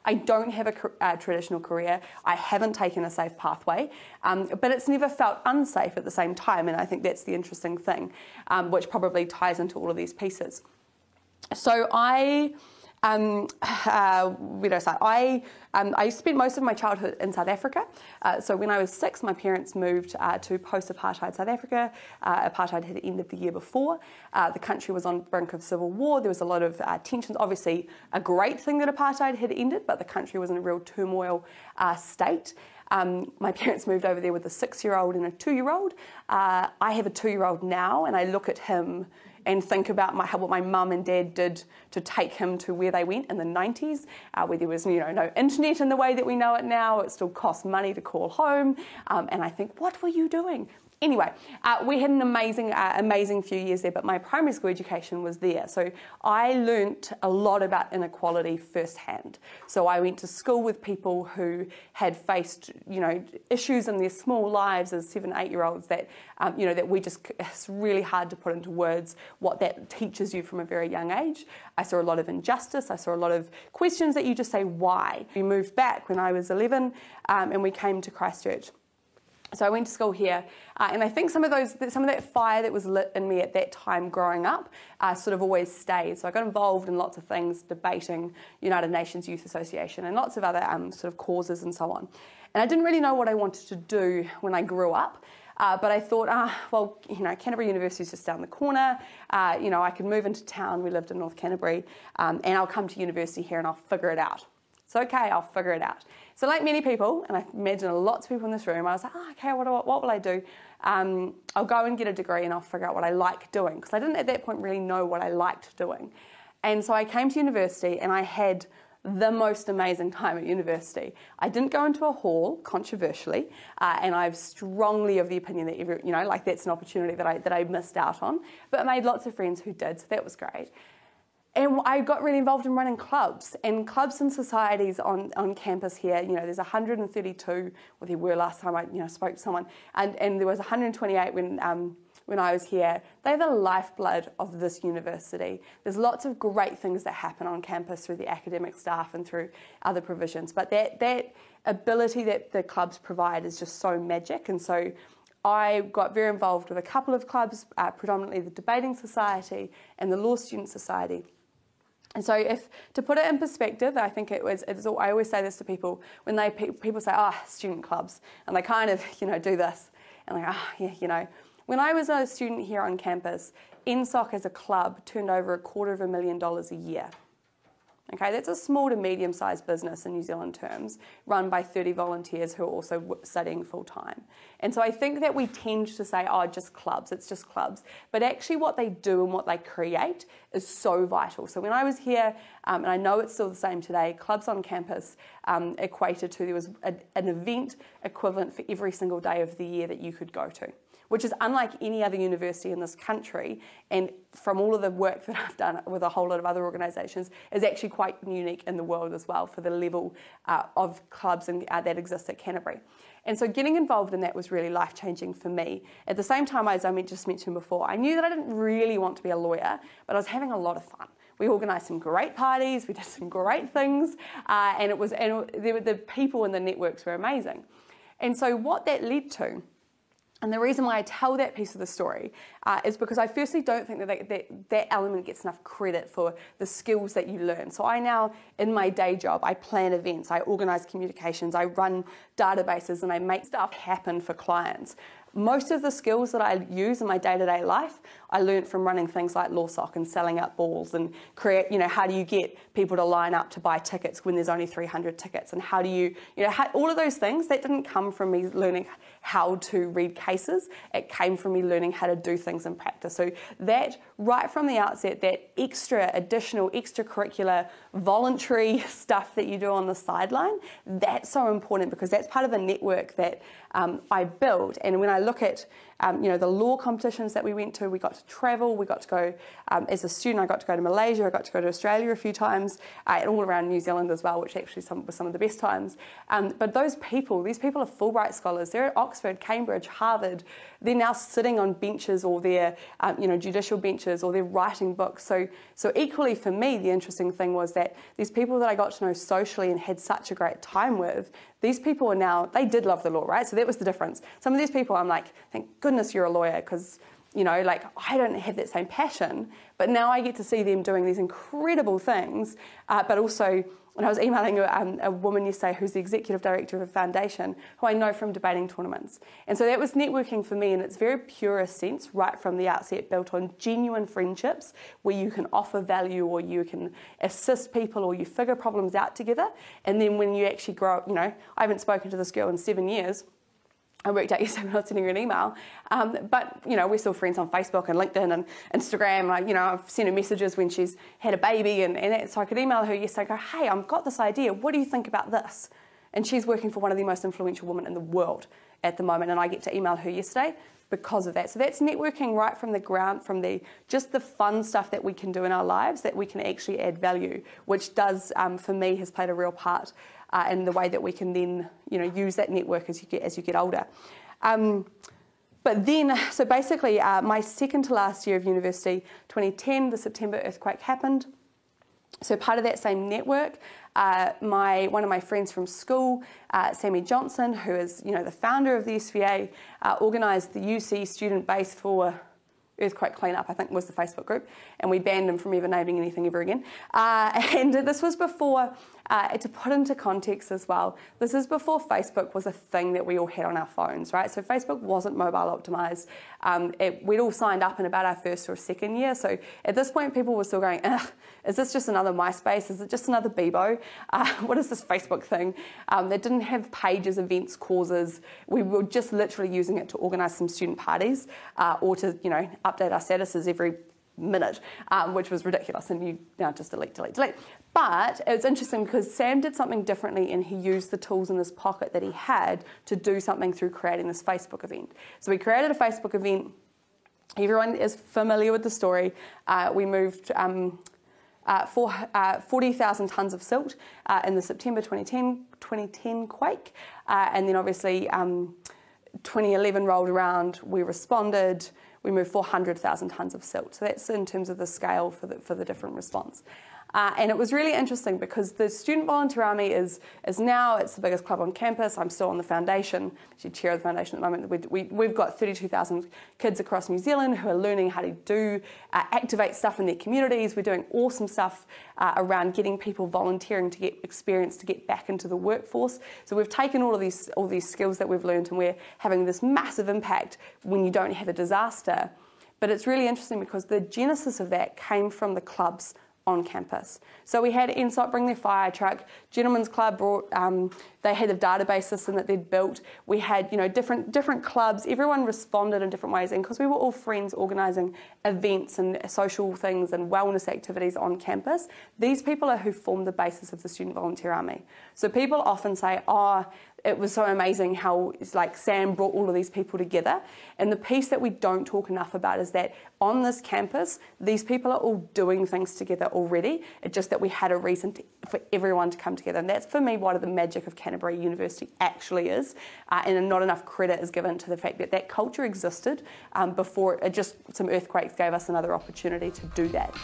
I don't have a traditional career. I haven't taken a safe pathway, but it's never felt unsafe at the same time. And I think that's the interesting thing, which probably ties into all of these pieces. So I spent most of my childhood in South Africa. So when I was 6, my parents moved to post-apartheid South Africa. Apartheid had ended the year before. The country was on the brink of civil war. There was a lot of tensions. Obviously, a great thing that apartheid had ended, but the country was in a real turmoil state. My parents moved over there with a 6-year-old and a 2-year-old. I have a 2-year-old now, and I look at him and think about what my mum and dad did to take him to where they went in the 90s, where there was no internet in the way that we know it now. It still costs money to call home. And I think, what were you doing? Anyway, we had an amazing few years there, but my primary school education was there. So I learnt a lot about inequality firsthand. So I went to school with people who had faced, issues in their small lives as 7, 8-year-olds that, it's really hard to put into words what that teaches you from a very young age. I saw a lot of injustice. I saw a lot of questions that you just say, why? We moved back when I was 11 and we came to Christchurch. So I went to school here, and I think some of that fire that was lit in me at that time growing up sort of always stayed. So I got involved in lots of things, debating United Nations Youth Association and lots of other sort of causes and so on. And I didn't really know what I wanted to do when I grew up. But I thought, Canterbury University is just down the corner. I could move into town. We lived in North Canterbury, and I'll come to university here and I'll figure it out. It's okay, I'll figure it out. So like many people, and I imagine lots of people in this room, I was like, okay, what will I do? I'll go and get a degree and I'll figure out what I like doing. Because I didn't at that point really know what I liked doing. And so I came to university and I had the most amazing time at university. I didn't go into a hall, controversially, and I'm strongly of the opinion that that's an opportunity that I missed out on. But I made lots of friends who did, so that was great. And I got really involved in running clubs and societies on campus here. There's 132, well, there were last time I spoke to someone, and there was 128 when I was here. They're the lifeblood of this university. There's lots of great things that happen on campus through the academic staff and through other provisions, but that ability that the clubs provide is just so magic. And so I got very involved with a couple of clubs, predominantly the Debating Society and the Law Student Society. And so to put it in perspective, I think I always say this to people, when people say, student clubs, and they kind of, do this, and when I was a student here on campus, NSOC as a club turned over $250,000 a year. Okay, that's a small to medium-sized business in New Zealand terms, run by 30 volunteers who are also studying full-time. And so I think that we tend to say, just clubs, it's just clubs. But actually what they do and what they create is so vital. So when I was here, and I know it's still the same today, clubs on campus equated to, there was an event equivalent for every single day of the year that you could go to, which is unlike any other university in this country, and from all of the work that I've done with a whole lot of other organisations, is actually quite unique in the world as well for the level of clubs that exist at Canterbury. And so getting involved in that was really life-changing for me. At the same time, as I just mentioned before, I knew that I didn't really want to be a lawyer, but I was having a lot of fun. We organised some great parties, we did some great things, and the people and the networks were amazing. And so what that led to, and the reason why I tell that piece of the story is because I firstly don't think that element gets enough credit for the skills that you learn. So I now, in my day job, I plan events, I organise communications, I run databases, and I make stuff happen for clients. Most of the skills that I use in my day-to-day life, I learned from running things like LawSoc and selling out balls and create, how do you get people to line up to buy tickets when there's only 300 tickets? And how do you, all of those things, that didn't come from me learning how to read cases. It came from me learning how to do things in practice. So that, right from the outset, that extracurricular, voluntary stuff that you do on the sideline, that's so important because that's part of the network that I built. And when I look at the law competitions that we went to, we got to travel, we got to go, as a student, I got to go to Malaysia, I got to go to Australia a few times, and all around New Zealand as well, which actually was some of the best times. But these people are Fulbright scholars. They're at Oxford, Cambridge, Harvard. They're now sitting on benches, or they're judicial benches, or they're writing books. So equally for me, the interesting thing was that these people that I got to know socially and had such a great time with, these people are now, they did love the law, right? So that was the difference. Some of these people, I'm like, thank goodness you're a lawyer, because, I don't have that same passion, but now I get to see them doing these incredible things, but also, and I was emailing a woman yesterday who's the executive director of a foundation who I know from debating tournaments. And so that was networking for me in its very purest sense, right from the outset, built on genuine friendships where you can offer value, or you can assist people, or you figure problems out together. And then when you actually grow up, I haven't spoken to this girl in 7 years. I worked out yesterday when I was sending her an email, but we're still friends on Facebook and LinkedIn and Instagram. I've sent her messages when she's had a baby, and so I could email her yesterday and go, hey, I've got this idea. What do you think about this? And she's working for one of the most influential women in the world at the moment, and I get to email her yesterday because of that. So that's networking right from the ground, from just the fun stuff that we can do in our lives that we can actually add value, which does, for me, has played a real part in the way that we can then, use that network as you get older. But then, so basically, my second to last year of university, 2010, the September earthquake happened. So part of that same network, one of my friends from school, Sammy Johnson, who is the founder of the SVA, organised the UC student base for earthquake cleanup, I think was the Facebook group, and we banned him from ever naming anything ever again. And this was before, to put into context as well, this is before Facebook was a thing that we all had on our phones, right? So Facebook wasn't mobile optimised. We'd all signed up in about our first or second year. So at this point, people were still going, is this just another MySpace? Is it just another Bebo? What is this Facebook thing? They didn't have pages, events, causes. We were just literally using it to organise some student parties or to, update our statuses every minute, which was ridiculous, and you now just delete. But it was interesting because Sam did something differently, and he used the tools in his pocket that he had to do something through creating this Facebook event. So we created a Facebook event. Everyone is familiar with the story. We moved 40,000 tonnes of silt in the September 2010 quake, and then obviously 2011 rolled around, we responded, we moved 400,000 tonnes of silt. So that's in terms of the scale for the different response. And it was really interesting because the Student Volunteer Army is now, it's the biggest club on campus. I'm still on the foundation, actually chair of the foundation at the moment. We've got 32,000 kids across New Zealand who are learning how to activate stuff in their communities. We're doing awesome stuff around getting people volunteering to get experience, to get back into the workforce. So we've taken all these skills that we've learned, and we're having this massive impact when you don't have a disaster. But it's really interesting because the genesis of that came from the clubs on campus. So we had NSOT bring their fire truck, Gentlemen's Club brought, they had a database system that they'd built. We had, different clubs, everyone responded in different ways, and because we were all friends organising events and social things and wellness activities on campus, these people are who formed the basis of the Student Volunteer Army. So people often say, it was so amazing how Sam brought all of these people together. And the piece that we don't talk enough about is that on this campus, these people are all doing things together already. It's just that we had a reason for everyone to come together. And that's, for me, what the magic of Canterbury University actually is. And not enough credit is given to the fact that culture existed before some earthquakes gave us another opportunity to do that.